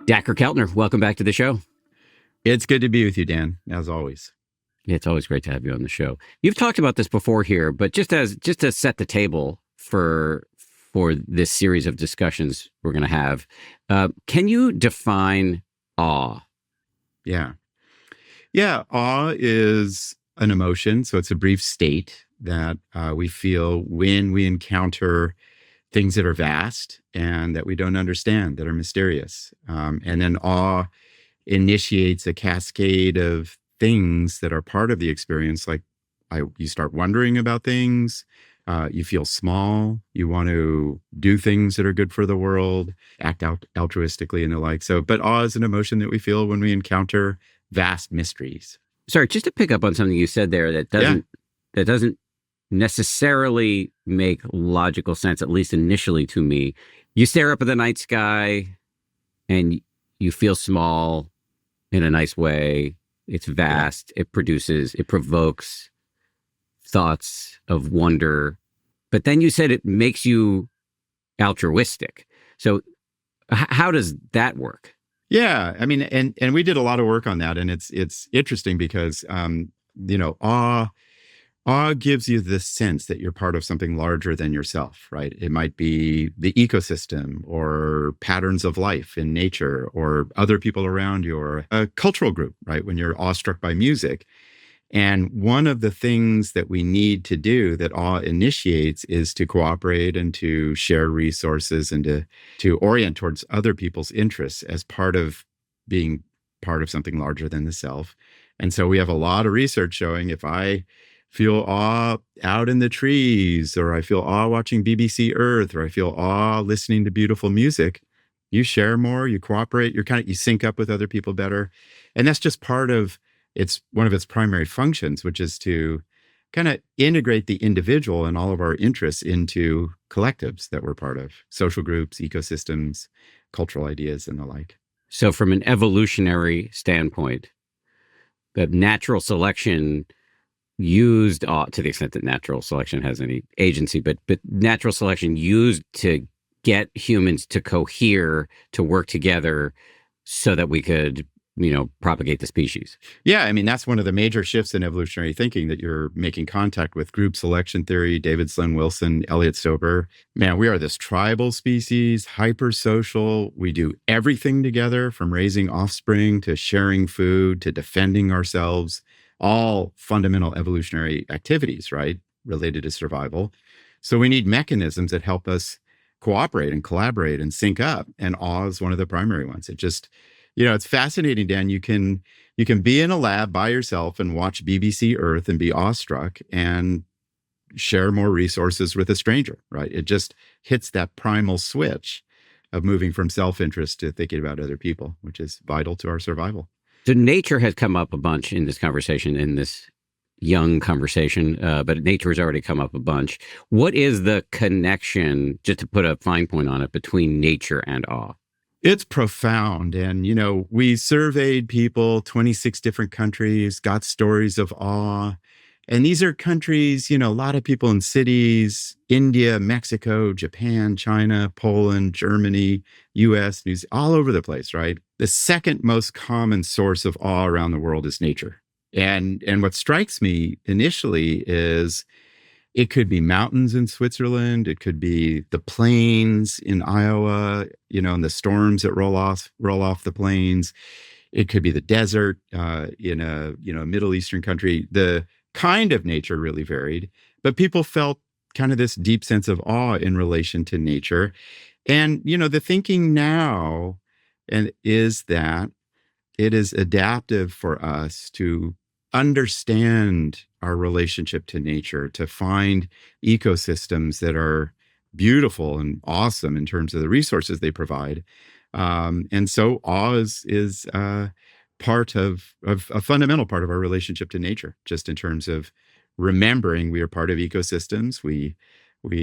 Dacher Keltner, welcome back to the show. It's good to be with you, Dan, as always. It's always great to have you on the show. You've talked about this before here, but just to set the table for this series of discussions we're going to have, can you define awe? Yeah. Awe is an emotion. So it's a brief state that we feel when we encounter things that are vast and that we don't understand, that are mysterious. And then awe initiates a cascade of things that are part of the experience. Like you start wondering about things, you feel small, you want to do things that are good for the world, act out altruistically and the like. So, but awe is an emotion that we feel when we encounter vast mysteries. Sorry, just to pick up on something you said there that doesn't necessarily make logical sense, at least initially to me. You stare up at the night sky and you feel small in a nice way. It's vast. Yeah. It provokes thoughts of wonder. But then you said it makes you altruistic. So how does that work? Yeah, I mean, and we did a lot of work on that, and it's interesting because awe gives you the sense that you're part of something larger than yourself, right? It might be the ecosystem or patterns of life in nature or other people around you or a cultural group, right? When you're awestruck by music. And one of the things that we need to do that awe initiates is to cooperate and to share resources and to orient towards other people's interests as part of being part of something larger than the self. And so we have a lot of research showing if I feel awe out in the trees, or I feel awe watching BBC Earth, or I feel awe listening to beautiful music, you share more, you cooperate, you sync up with other people better. And that's just it's one of its primary functions, which is to kind of integrate the individual and all of our interests into collectives that we're part of, social groups, ecosystems, cultural ideas, and the like. So from an evolutionary standpoint, the natural selection used awe, to the extent that natural selection has any agency, but natural selection used to get humans to cohere, to work together so that we could propagate the species. Yeah, I mean, that's one of the major shifts in evolutionary thinking, that you're making contact with group selection theory, David Sloan Wilson, Elliot Stober. Man, we are this tribal species, hypersocial. We do everything together, from raising offspring to sharing food to defending ourselves, all fundamental evolutionary activities, right, related to survival. So we need mechanisms that help us cooperate and collaborate and sync up. And awe is one of the primary ones. It just... it's fascinating, Dan. You can be in a lab by yourself and watch BBC Earth and be awestruck and share more resources with a stranger, right? It just hits that primal switch of moving from self-interest to thinking about other people, which is vital to our survival. So nature has come up a bunch in this conversation, in this young conversation, but nature has already come up a bunch. What is the connection, just to put a fine point on it, between nature and awe? It's profound. And, we surveyed people, 26 different countries, got stories of awe. And these are countries, a lot of people in cities, India, Mexico, Japan, China, Poland, Germany, US, all over the place, right? The second most common source of awe around the world is nature. And what strikes me initially is it could be mountains in Switzerland. It could be the plains in Iowa, and the storms that roll off the plains. It could be the desert in a Middle Eastern country. The kind of nature really varied, but people felt kind of this deep sense of awe in relation to nature. And the thinking now is that it is adaptive for us to understand our relationship to nature, to find ecosystems that are beautiful and awesome in terms of the resources they provide. And so awe is part of a fundamental part of our relationship to nature, just in terms of remembering we are part of ecosystems. We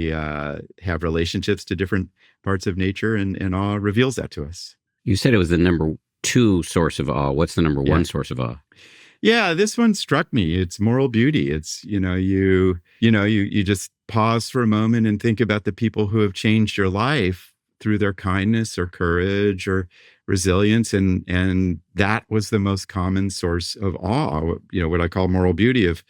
have relationships to different parts of nature, and awe reveals that to us. You said it was the number 2 source of awe. What's the number 1 source of awe? Yeah, this one struck me. It's moral beauty. It's, you just pause for a moment and think about the people who have changed your life through their kindness or courage or resilience, and that was the most common source of awe. What I call moral beauty, of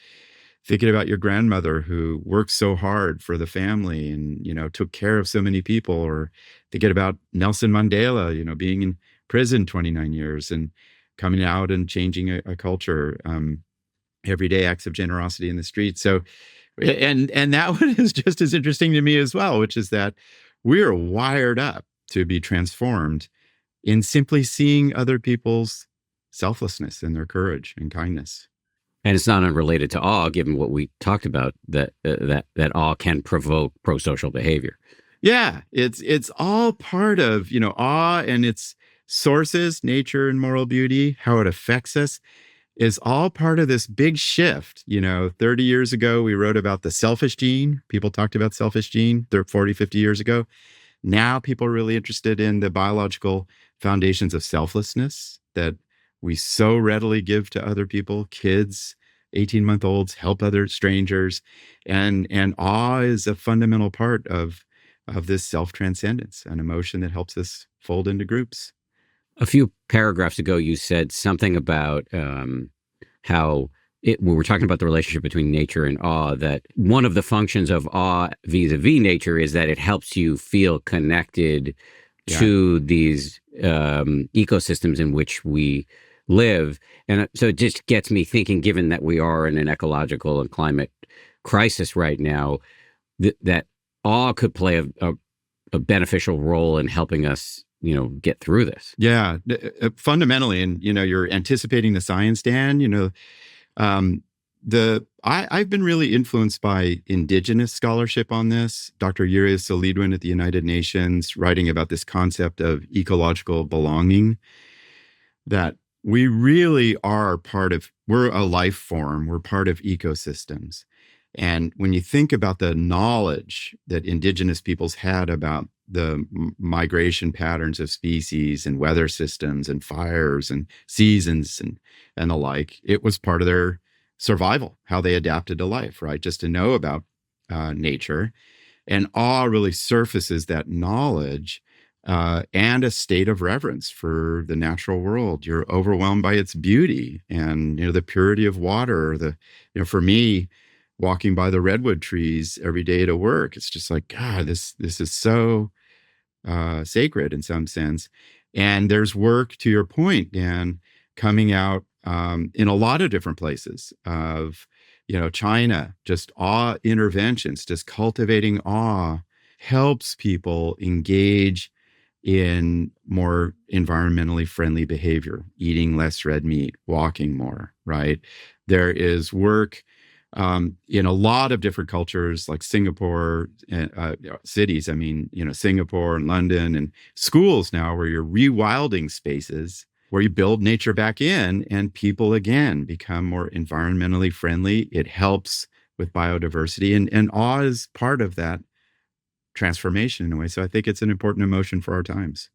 thinking about your grandmother who worked so hard for the family and took care of so many people, or thinking about Nelson Mandela, being in prison 29 years and coming out and changing a culture. Everyday acts of generosity in the street. So, and that one is just as interesting to me as well, which is that we're wired up to be transformed in simply seeing other people's selflessness and their courage and kindness. And it's not unrelated to awe, given what we talked about, that awe can provoke pro-social behavior. Yeah, it's all part of awe and its sources, nature and moral beauty, how it affects us, is all part of this big shift. 30 years ago, we wrote about the selfish gene. People talked about selfish gene 40, 50 years ago. Now people are really interested in the biological foundations of selflessness that we so readily give to other people, kids, 18-month-olds, help other strangers. And awe is a fundamental part of this self-transcendence, an emotion that helps us fold into groups. A few paragraphs ago, you said something about how when we're talking about the relationship between nature and awe, that one of the functions of awe vis-a-vis nature is that it helps you feel connected to these ecosystems in which we live. And so it just gets me thinking, given that we are in an ecological and climate crisis right now, that awe could play a beneficial role in helping us get through this. Yeah, fundamentally. And, you're anticipating the science, Dan. I've been really influenced by indigenous scholarship on this. Dr. Uriah Selidwin at the United Nations writing about this concept of ecological belonging, that we really are we're a life form, we're part of ecosystems. And when you think about the knowledge that indigenous peoples had about the migration patterns of species and weather systems and fires and seasons and the like, it was part of their survival, how they adapted to life, right? Just to know about nature. And awe really surfaces that knowledge and a state of reverence for the natural world. You're overwhelmed by its beauty and the purity of water. For me, walking by the redwood trees every day to work, it's just like, God, this is so sacred in some sense. And there's work, to your point, Dan, coming out in a lot of different places of, China, just awe interventions, just cultivating awe helps people engage in more environmentally friendly behavior, eating less red meat, walking more, right? There is work in a lot of different cultures, like Singapore, cities. I mean, Singapore and London, and schools now where you're rewilding spaces where you build nature back in, and people again become more environmentally friendly. It helps with biodiversity, and awe is part of that transformation in a way. So I think it's an important emotion for our times.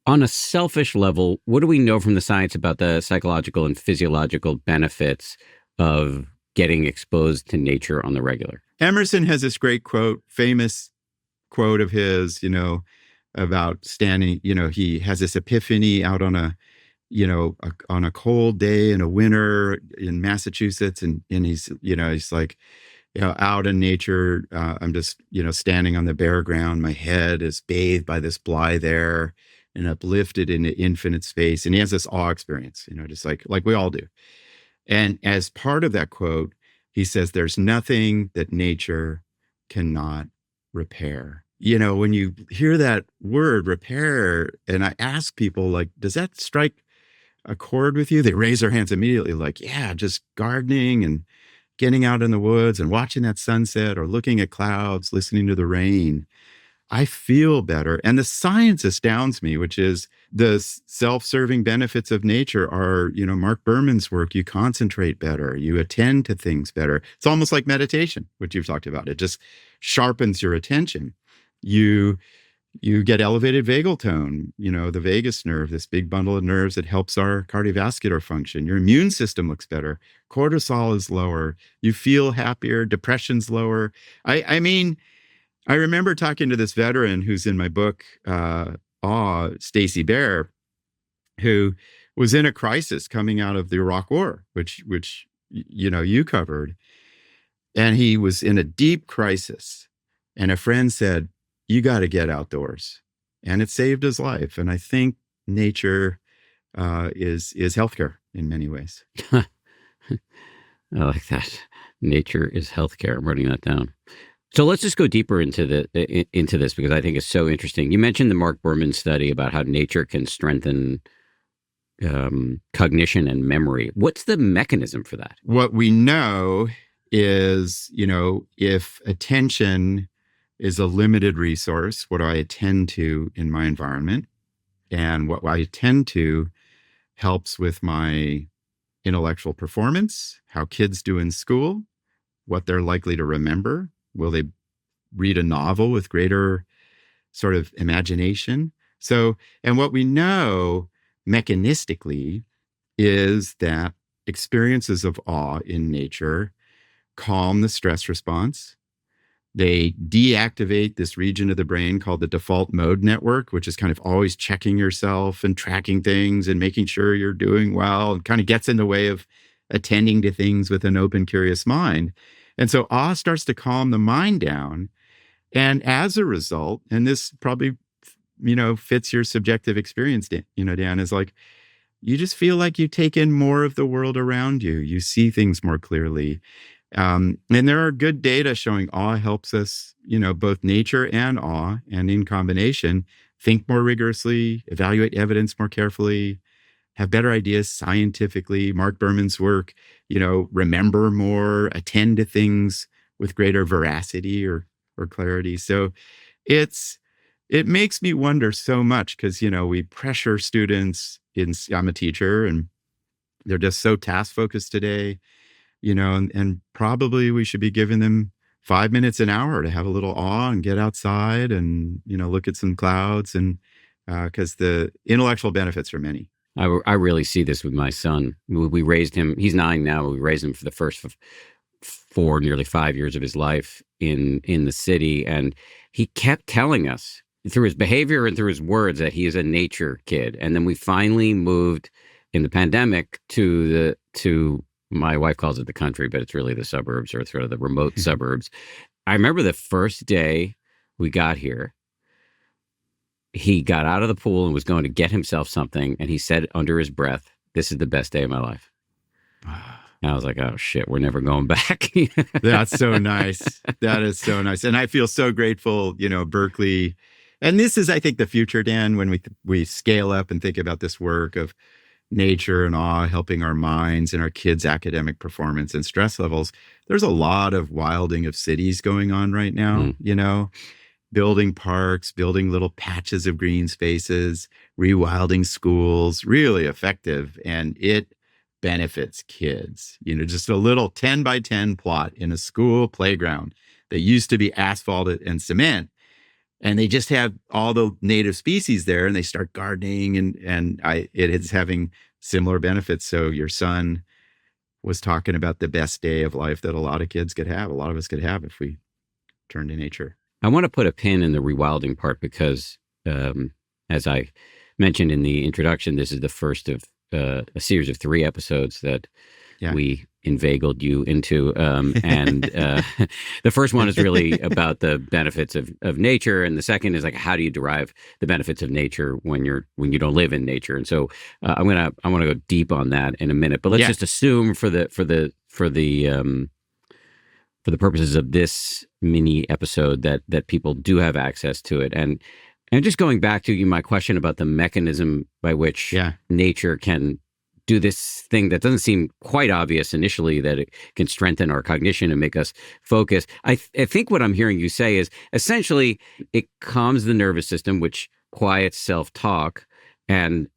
On a selfish level, what do we know from the science about the psychological and physiological benefits of getting exposed to nature on the regular? Emerson has this great quote, famous quote of his, about standing, he has this epiphany out on on a cold day in a winter in Massachusetts. And he's like, out in nature, I'm just, standing on the bare ground. My head is bathed by this blithe air and uplifted into infinite space. And he has this awe experience, just like we all do. And as part of that quote, he says, there's nothing that nature cannot repair. When you hear that word repair, and I ask people, like, does that strike a chord with you? They raise their hands immediately, like, yeah, just gardening and getting out in the woods and watching that sunset or looking at clouds, listening to the rain. I feel better. And the science astounds me, which is the self-serving benefits of nature are, Mark Berman's work. You concentrate better. You attend to things better. It's almost like meditation, which you've talked about. It just sharpens your attention. You get elevated vagal tone, the vagus nerve, this big bundle of nerves that helps our cardiovascular function. Your immune system looks better. Cortisol is lower. You feel happier. Depression's lower. I mean, I remember talking to this veteran who's in my book, Awe, Stacy Bear, who was in a crisis coming out of the Iraq War, which you covered, and he was in a deep crisis, and a friend said, "You got to get outdoors," and it saved his life. And I think nature is healthcare in many ways. I like that. Nature is healthcare. I'm writing that down. So let's just go deeper into this because I think it's so interesting. You mentioned the Mark Berman study about how nature can strengthen cognition and memory. What's the mechanism for that? What we know is, if attention is a limited resource, what do I attend to in my environment? And what I attend to helps with my intellectual performance, how kids do in school, what they're likely to remember. Will they read a novel with greater sort of imagination? So, and what we know mechanistically is that experiences of awe in nature calm the stress response. They deactivate this region of the brain called the default mode network, which is kind of always checking yourself and tracking things and making sure you're doing well, and kind of gets in the way of attending to things with an open, curious mind. And so awe starts to calm the mind down. And as a result, and this probably, fits your subjective experience, Dan, is like, you just feel like you take in more of the world around you. You see things more clearly. And there are good data showing awe helps us, both nature and awe, and in combination, think more rigorously, evaluate evidence more carefully, have better ideas scientifically. Mark Berman's work, remember more, attend to things with greater veracity or clarity. So it makes me wonder so much because, we pressure students I'm a teacher and they're just so task focused today, and probably we should be giving them 5 minutes an hour to have a little awe and get outside and, look at some clouds, and because the intellectual benefits are many. I really see this with my son. We raised him. He's 9 now. We raised him for the first 4, nearly 5 years of his life in the city. And he kept telling us through his behavior and through his words that he is a nature kid. And then we finally moved in the pandemic to my wife calls it the country, but it's really the suburbs, or sort of the remote suburbs. I remember the first day we got here, he got out of the pool and was going to get himself something. And he said under his breath, "This is the best day of my life." And I was like, oh shit, we're never going back. That's so nice. That is so nice. And I feel so grateful, Berkeley. And this is, I think, the future, Dan, when we scale up and think about this work of nature and awe helping our minds and our kids' academic performance and stress levels. There's a lot of wilding of cities going on right now, building parks, building little patches of green spaces, rewilding schools, really effective. And it benefits kids. Just a little 10 by 10 plot in a school playground that used to be asphalted and cement. And they just have all the native species there, and they start gardening, and it is having similar benefits. So your son was talking about the best day of life that a lot of kids could have, a lot of us could have if we turn to nature. I want to put a pin in the rewilding part because, as I mentioned in the introduction, this is the first of a series of 3 episodes that we inveigled you into. And the first one is really about the benefits of nature. And the second is like, how do you derive the benefits of nature when you don't live in nature? And so I want to go deep on that in a minute, but let's just assume for the purposes of this mini episode that people do have access to it. And just going back to my question about the mechanism by which nature can do this thing that doesn't seem quite obvious initially, that it can strengthen our cognition and make us focus. I think what I'm hearing you say is essentially it calms the nervous system, which quiets self-talk, and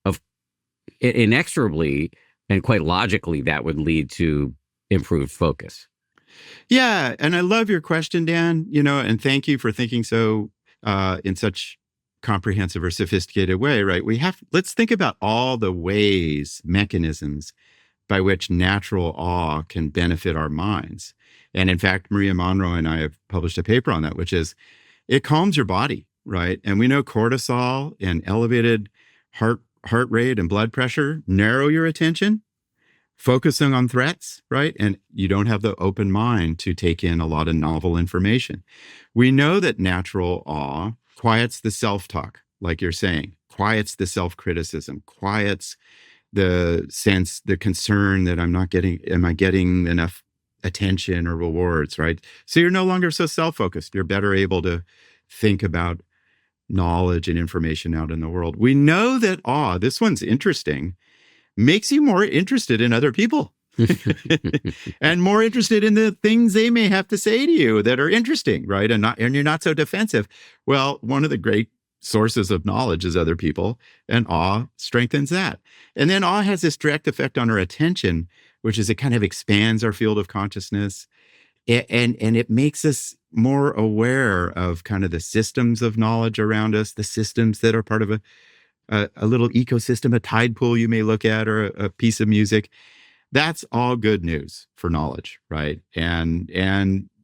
inexorably and quite logically that would lead to improved focus. Yeah, and I love your question, Dan, and thank you for thinking so in such comprehensive or sophisticated way, right? Let's think about all the ways, mechanisms by which natural awe can benefit our minds. And in fact, Maria Monroe and I have published a paper on that, which is it calms your body, right? And we know cortisol and elevated heart heart rate and blood pressure, narrow your attention, focusing on threats, right? And you don't have the open mind to take in a lot of novel information. We know that natural awe quiets the self-talk, like you're saying, quiets the self-criticism, quiets the sense, the concern that am I getting enough attention or rewards, right? So you're no longer so self-focused. You're better able to think about knowledge and information out in the world. We know that awe, this one's interesting, makes you more interested in other people and more interested in the things they may have to say to you that are interesting, right? And you're not so defensive. Well, one of the great sources of knowledge is other people, and awe strengthens that. And then awe has this direct effect on our attention, which is it kind of expands our field of consciousness. And it makes us more aware of kind of the systems of knowledge around us, the systems that are part of a little ecosystem, a tide pool you may look at, or a piece of music. That's all good news for knowledge, right? And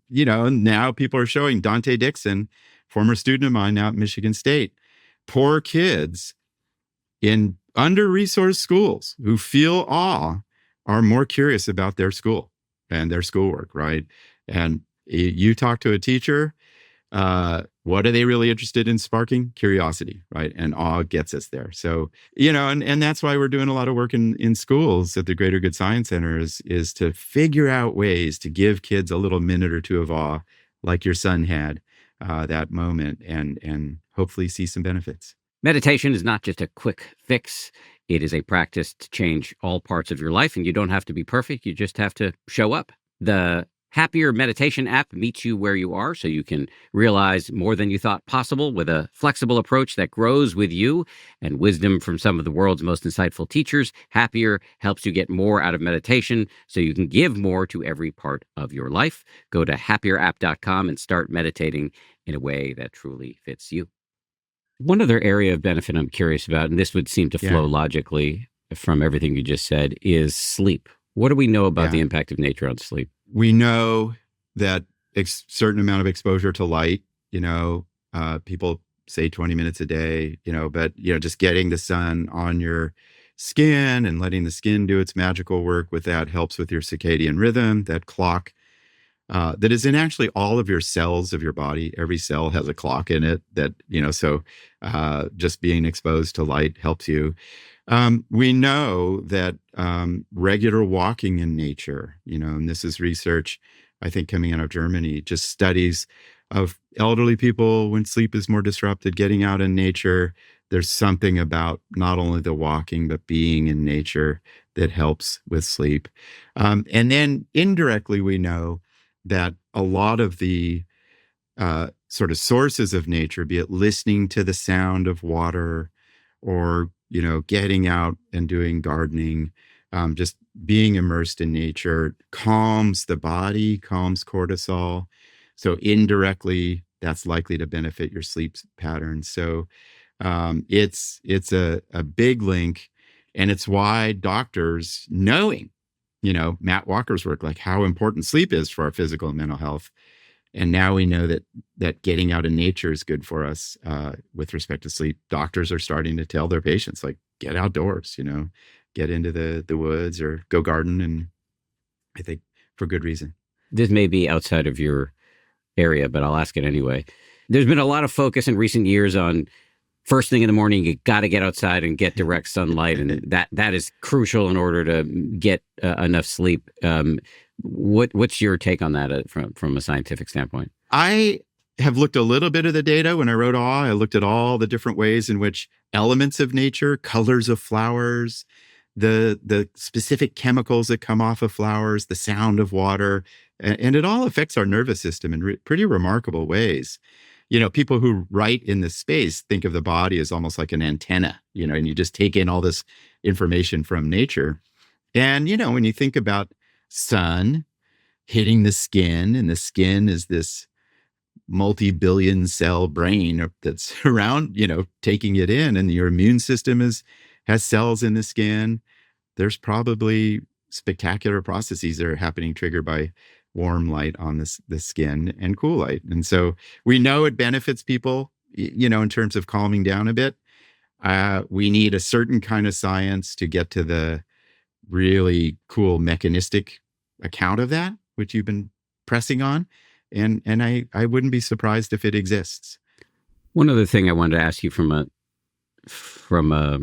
now people are showing Dante Dixon, former student of mine now at Michigan State, poor kids in under-resourced schools who feel awe are more curious about their school and their schoolwork, right? And you talk to a teacher, what are they really interested in sparking? Curiosity, right? And awe gets us there. So, and that's why we're doing a lot of work in schools at the Greater Good Science Center is to figure out ways to give kids a little minute or two of awe, like your son had that moment, and hopefully see some benefits. Meditation is not just a quick fix. It is a practice to change all parts of your life, and you don't have to be perfect. You just have to show up. The Happier Meditation app meets you where you are so you can realize more than you thought possible with a flexible approach that grows with you and wisdom from some of the world's most insightful teachers. Happier helps you get more out of meditation so you can give more to every part of your life. Go to happierapp.com and start meditating in a way that truly fits you. One other area of benefit I'm curious about, and this would seem to flow logically from everything you just said, is sleep. What do we know about the impact of nature on sleep? We know that certain amount of exposure to light, people say 20 minutes a day, but, just getting the sun on your skin and letting the skin do its magical work with that helps with your circadian rhythm, that clock that is in actually all of your cells of your body. Every cell has a clock in it that, so just being exposed to light helps you. We know that regular walking in nature, and this is research, I think, coming out of Germany, just studies of elderly people when sleep is more disrupted, getting out in nature. There's something about not only the walking, but being in nature that helps with sleep. And then indirectly, we know that a lot of the sort of sources of nature, be it listening to the sound of water or, getting out and doing gardening, just being immersed in nature calms the body, calms cortisol. So indirectly, that's likely to benefit your sleep patterns. So it's a big link, and it's why doctors, knowing, Matt Walker's work, like how important sleep is for our physical and mental health. And now we know that getting out in nature is good for us with respect to sleep. Doctors are starting to tell their patients, like, get outdoors, get into the woods or go garden. And I think for good reason. This may be outside of your area, but I'll ask it anyway. There's been a lot of focus in recent years on first thing in the morning, you got to get outside and get direct sunlight. And that is crucial in order to get enough sleep. What's your take on that from a scientific standpoint? I have looked a little bit of the data. When I wrote Awe, I looked at all the different ways in which elements of nature, colors of flowers, the specific chemicals that come off of flowers, the sound of water, and it all affects our nervous system in pretty remarkable ways. People who write in this space think of the body as almost like an antenna, and you just take in all this information from nature. And, when you think about sun hitting the skin, and the skin is this multi-billion cell brain that's around, taking it in, and your immune system has cells in the skin. There's probably spectacular processes that are happening triggered by warm light on the skin and cool light. And so we know it benefits people, in terms of calming down a bit. We need a certain kind of science to get to the really cool mechanistic account of that, which you've been pressing on. And I wouldn't be surprised if it exists. One other thing I wanted to ask you from a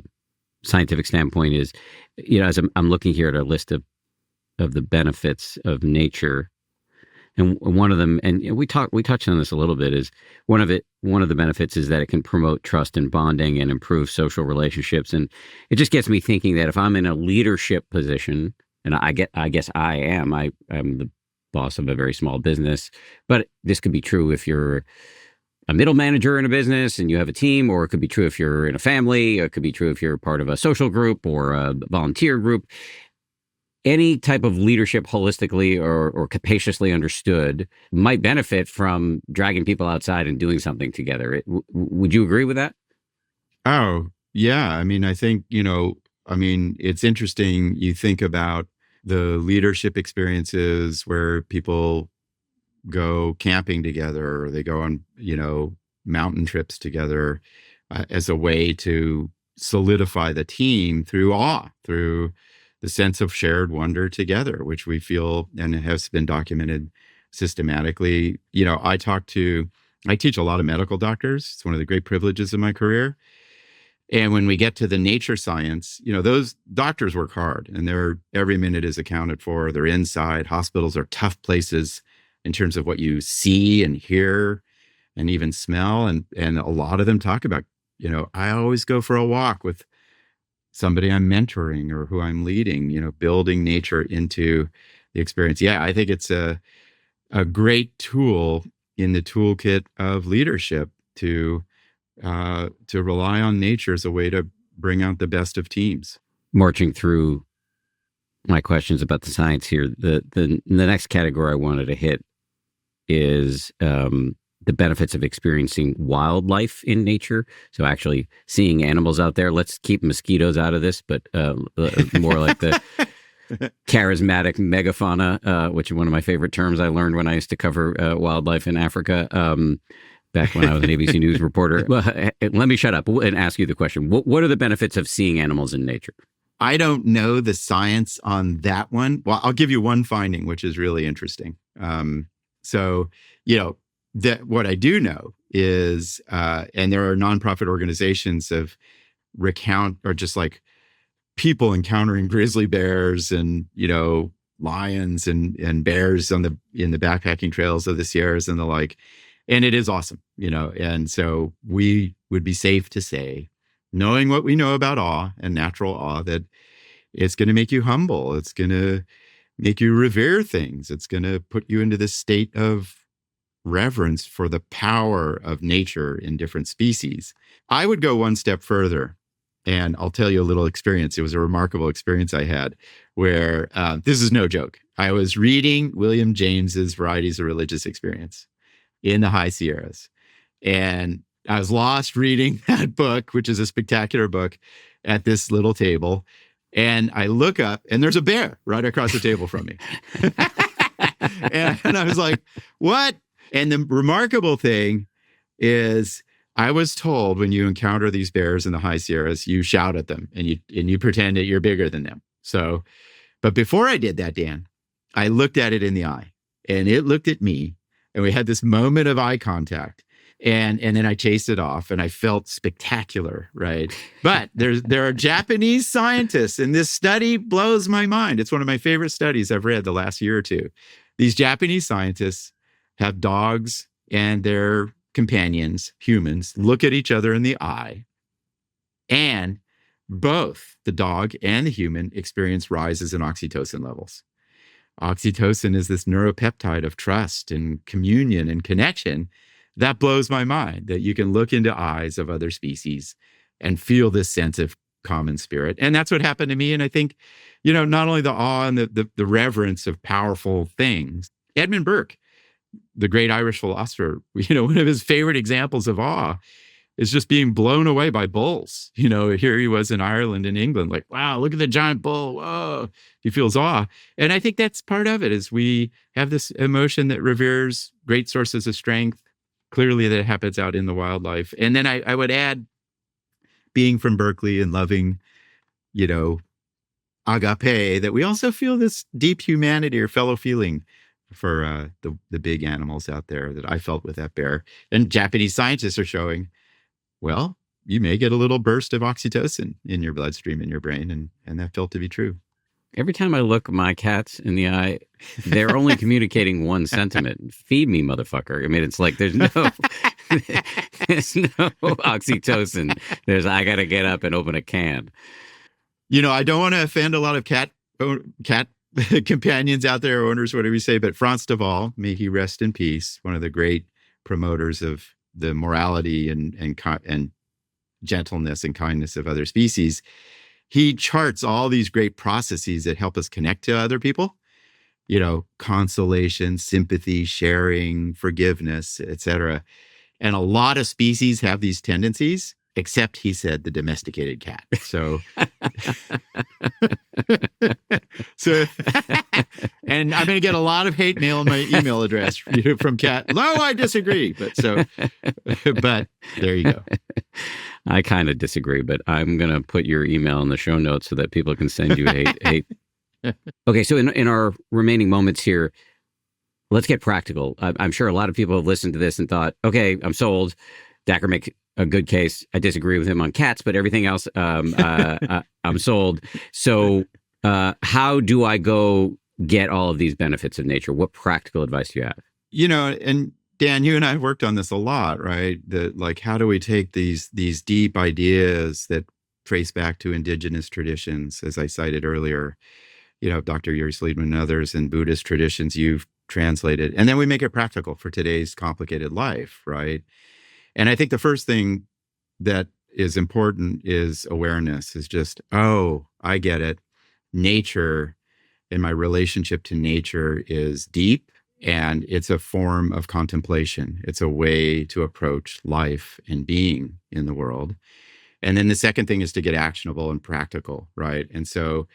scientific standpoint is, as I'm looking here at a list of the benefits of nature, and one of them, and we touched on this a little bit, is one of the benefits is that it can promote trust and bonding and improve social relationships. And it just gets me thinking that if I'm in a leadership position, and I guess I'm the boss of a very small business, but this could be true if you're a middle manager in a business and you have a team, or it could be true if you're in a family, or it could be true if you're part of a social group or a volunteer group. Any type of leadership, holistically or capaciously understood, might benefit from dragging people outside and doing something together. Would you agree with that? Oh, yeah. I mean, I think, it's interesting. You think about the leadership experiences where people go camping together, or they go on, mountain trips together as a way to solidify the team through awe, through the sense of shared wonder together, which we feel and has been documented systematically. I teach a lot of medical doctors. It's one of the great privileges of my career. And when we get to the nature science, those doctors work hard, and every minute is accounted for. They're inside. Hospitals are tough places in terms of what you see and hear and even smell. And a lot of them talk about, I always go for a walk with somebody I'm mentoring or who I'm leading, building nature into the experience. Yeah, I think it's a great tool in the toolkit of leadership to rely on nature as a way to bring out the best of teams. Marching through my questions about the science here, the next category I wanted to hit is the benefits of experiencing wildlife in nature. So actually seeing animals out there. Let's keep mosquitoes out of this, but more like the charismatic megafauna, which is one of my favorite terms I learned when I used to cover wildlife in Africa, back when I was an ABC News reporter. Let me shut up and ask you the question. What are the benefits of seeing animals in nature? I don't know the science on that one. Well, I'll give you one finding, which is really interesting. That what I do know is, and there are nonprofit organizations of recount, or just like people encountering grizzly bears and, lions and bears in the backpacking trails of the Sierras and the like. And it is awesome, and so we would be safe to say, knowing what we know about awe and natural awe, that it's going to make you humble. It's going to make you revere things. It's going to put you into this state of reverence for the power of nature in different species. I would go one step further, and I'll tell you a little experience. It was a remarkable experience I had where, this is no joke. I was reading William James's Varieties of Religious Experience in the High Sierras, and I was lost reading that book, which is a spectacular book, at this little table. And I look up, and there's a bear right across the table from me. And I was like, what? And the remarkable thing is, I was told when you encounter these bears in the High Sierras, you shout at them and you pretend that you're bigger than them. So, but before I did that, Dan, I looked at it in the eye, and it looked at me, and we had this moment of eye contact. And then I chased it off, and I felt spectacular, right? But there are Japanese scientists, and this study blows my mind. It's one of my favorite studies I've read the last year or two. These Japanese scientists have dogs and their companions, humans, look at each other in the eye, and both the dog and the human experience rises in oxytocin levels. Oxytocin is this neuropeptide of trust and communion and connection. That blows my mind, that you can look into eyes of other species and feel this sense of common spirit. And that's what happened to me. And I think, not only the awe and the reverence of powerful things. Edmund Burke, the great Irish philosopher, one of his favorite examples of awe is just being blown away by bulls. Here he was in Ireland and England, like, wow, look at the giant bull. Whoa. He feels awe. And I think that's part of it, is we have this emotion that reveres great sources of strength. Clearly that happens out in the wildlife. And then I would add being from Berkeley and loving, you know, agape, that we also feel this deep humanity or fellow feeling for the big animals out there that I felt with that bear. And Japanese scientists are showing, well, you may get a little burst of oxytocin in your bloodstream in your brain, and that felt to be true. Every time I look my cats in the eye, they're only communicating one sentiment: "Feed me, motherfucker." I mean, it's like there's no, there's no oxytocin. There's I got to get up and open a can. I don't want to offend a lot of cat companions out there, owners, whatever you say, but Frans de Waal, may he rest in peace, one of the great promoters of the morality and gentleness and kindness of other species. He charts all these great processes that help us connect to other people, consolation, sympathy, sharing, forgiveness, etc. And a lot of species have these tendencies, except, he said, the domesticated cat. So, and I'm going to get a lot of hate mail in my email address from cat. No, I disagree. But there you go. I kind of disagree, but I'm going to put your email in the show notes so that people can send you hate. Okay, so in our remaining moments here, let's get practical. I'm sure a lot of people have listened to this and thought, okay, I'm sold. Dacher makes a good case. I disagree with him on cats, but everything else, I'm sold. So how do I go get all of these benefits of nature? What practical advice do you have? And Dan, you and I have worked on this a lot, right? How do we take these deep ideas that trace back to indigenous traditions, as I cited earlier, Dr. Yuri Sliedman and others, and Buddhist traditions you've translated, and then we make it practical for today's complicated life, right? And I think the first thing that is important is awareness, is just, oh, I get it. Nature and my relationship to nature is deep, and it's a form of contemplation. It's a way to approach life and being in the world. And then the second thing is to get actionable and practical, right? And so,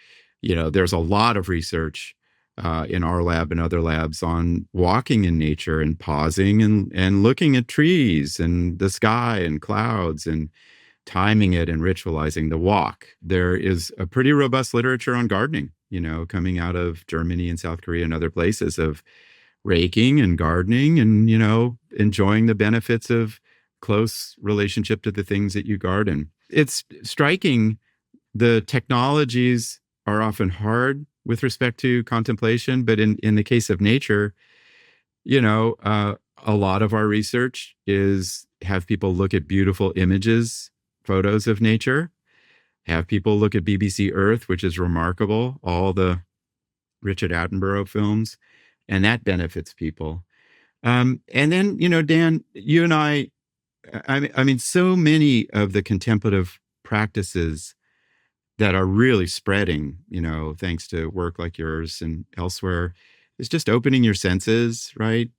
there's a lot of research in our lab and other labs on walking in nature and pausing and looking at trees and the sky and clouds and timing it and ritualizing the walk. There is a pretty robust literature on gardening, coming out of Germany and South Korea and other places, of raking and gardening and, enjoying the benefits of close relationship to the things that you garden. It's striking. The technologies are often hard with respect to contemplation, but in the case of nature, a lot of our research is have people look at beautiful images, photos of nature, have people look at BBC Earth, which is remarkable, all the Richard Attenborough films, and that benefits people. And then, Dan, you and I mean, so many of the contemplative practices that are really spreading, thanks to work like yours and elsewhere, is just opening your senses, right?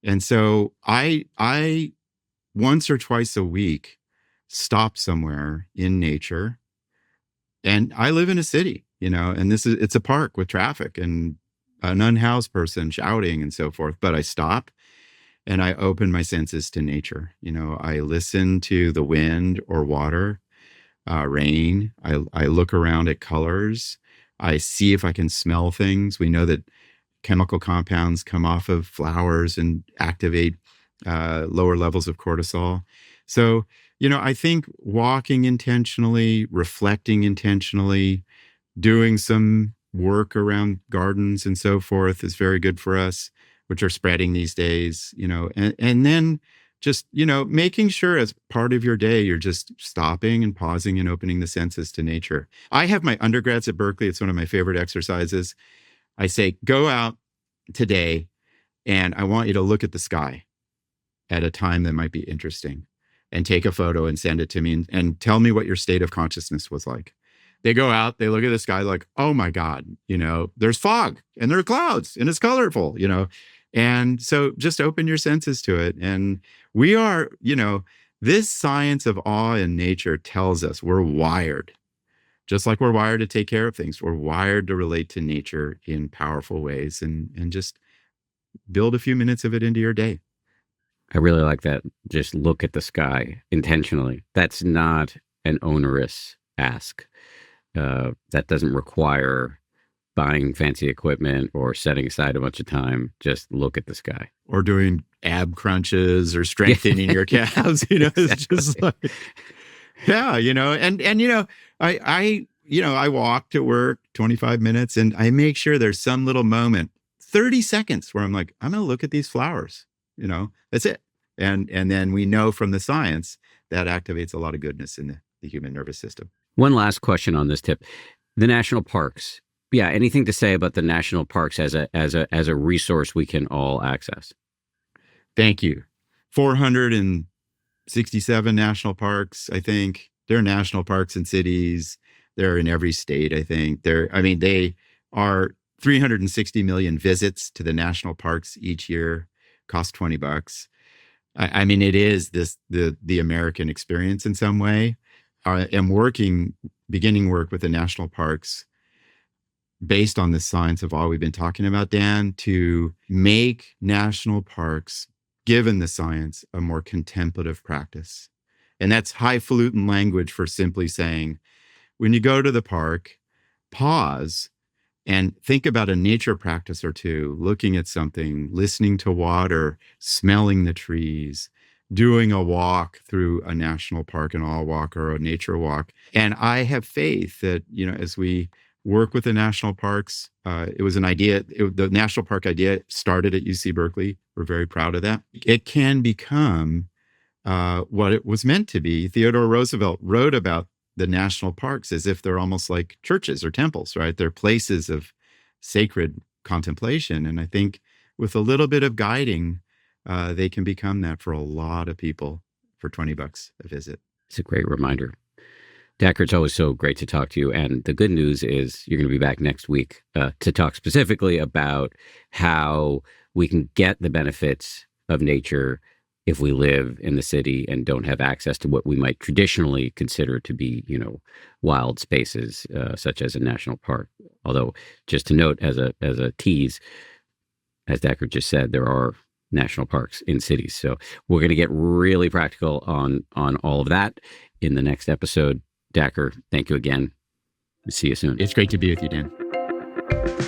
And so I once or twice a week stop somewhere in nature. And I live in a city, and it's a park with traffic and an unhoused person shouting and so forth. But I stop and I open my senses to nature. I listen to the wind or water, rain. I look around at colors. I see if I can smell things. We know that chemical compounds come off of flowers and activate lower levels of cortisol. So, I think walking intentionally, reflecting intentionally, doing some work around gardens and so forth is very good for us, which are spreading these days, and then just, making sure as part of your day, you're just stopping and pausing and opening the senses to nature. I have my undergrads at Berkeley. It's one of my favorite exercises. I say, go out today and I want you to look at the sky at a time that might be interesting and take a photo and send it to me and tell me what your state of consciousness was like. They go out, they look at the sky like, oh my God, there's fog and there are clouds and it's colorful, And so just open your senses to it. And we are, this science of awe in nature tells us we're wired, just like we're wired to take care of things. We're wired to relate to nature in powerful ways, and just build a few minutes of it into your day. I really like that. Just look at the sky intentionally. That's not an onerous ask. That doesn't require buying fancy equipment or setting aside a bunch of time. Just look at the sky. Or doing ab crunches or strengthening your calves. It's just like, yeah, I walk to work 25 minutes and I make sure there's some little moment, 30 seconds where I'm like, I'm going to look at these flowers, that's it. And then we know from the science that activates a lot of goodness in the human nervous system. One last question on this tip. The national parks. Yeah. Anything to say about the national parks as a resource we can all access? Thank you. 467 national parks, I think. There are national parks in cities. They're in every state, I think. They are 360 million visits to the national parks each year, cost $20. It is the American experience in some way. I'm beginning work with the national parks based on the science of all we've been talking about, Dan, to make national parks, given the science, a more contemplative practice. And that's highfalutin language for simply saying, when you go to the park, pause and think about a nature practice or two, looking at something, listening to water, smelling the trees, doing a walk through a national park, an all walk or a nature walk. And I have faith that, as we work with the national parks, it was an idea, the national park idea started at UC Berkeley. We're very proud of that. It can become what it was meant to be. Theodore Roosevelt wrote about the national parks as if they're almost like churches or temples, right? They're places of sacred contemplation. And I think with a little bit of guiding, they can become that for a lot of people for $20 a visit. It's a great reminder. Dacher, it's always so great to talk to you. And the good news is you're going to be back next week to talk specifically about how we can get the benefits of nature if we live in the city and don't have access to what we might traditionally consider to be, wild spaces, such as a national park. Although, just to note as a tease, as Dacher just said, there are national parks in cities. So we're going to get really practical on all of that in the next episode. Dacher, thank you again. See you soon. It's great to be with you, Dan.